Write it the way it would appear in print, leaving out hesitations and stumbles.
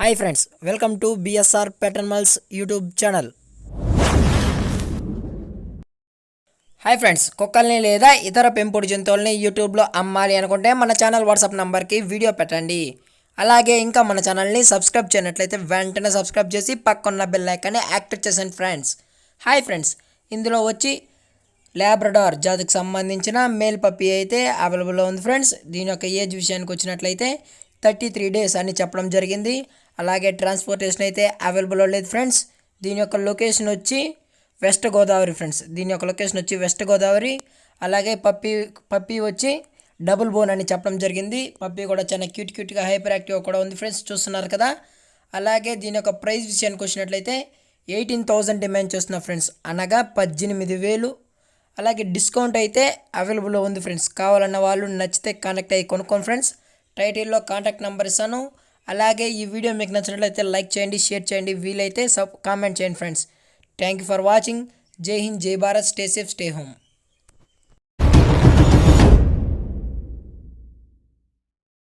Hi friends, welcome to BSR PET ANIMALS YouTube channel. Hi friends, కుక్కల్ని లేదా ఇతర పెంపుడు జంతువుల్ని యూట్యూబ్లో అమ్మాలి అనుకుంటే మన ఛానల్ వాట్సాప్ నంబర్కి వీడియో పెట్టండి. అలాగే ఇంకా మన ఛానల్ని సబ్స్క్రైబ్ చేయనట్లయితే వెంటనే సబ్స్క్రైబ్ చేసి పక్కన్న బెల్ ఐకాన్ని యాక్టివేట్ చేయండి ఫ్రెండ్స్. హాయ్ ఫ్రెండ్స్, ఇందులో వచ్చి లాబ్రడార్ జాతికి సంబంధించిన మేల్ పప్పీ అయితే అవైలబుల్లో ఉంది ఫ్రెండ్స్. దీని యొక్క ఏజ్ విషయానికి వచ్చినట్లయితే 33 days అని చెప్పడం జరిగింది. అలాగే ట్రాన్స్పోర్టేషన్ అయితే అవైలబుల్లో లేదు ఫ్రెండ్స్. దీని యొక్క లొకేషన్ వచ్చి వెస్ట్ గోదావరి ఫ్రెండ్స్. దీని యొక్క లొకేషన్ వచ్చి వెస్ట్ గోదావరి. అలాగే పప్పీ వచ్చి డబుల్ బోన్ అని చెప్పడం జరిగింది. పప్పీ కూడా చాలా క్యూట్గా హైపర్ యాక్టివ్గా కూడా ఉంది ఫ్రెండ్స్, చూస్తున్నారు కదా. అలాగే దీని యొక్క ప్రైస్ విషయానికి వచ్చినట్లయితే 18,000 డిమాండ్ చేస్తున్నారు ఫ్రెండ్స్, అనగా 18,000. అలాగే డిస్కౌంట్ అయితే అవైలబుల్లో ఉంది ఫ్రెండ్స్. కావాలన్న వాళ్ళు నచ్చితే కాంటాక్ట్ అయ్యి కొనుక్కోండి ఫ్రెండ్స్. టైటిల్లో కాంటాక్ట్ నెంబర్ ఇస్తాను. అలాగే ఈ వీడియో మీకు నచ్చినట్లయితే లైక్ చేయండి, షేర్ చేయండి, వీలైతే కామెంట్ చేయండి friends. Thank you for watching. జై హింద్, జై Bharat, stay safe, stay home.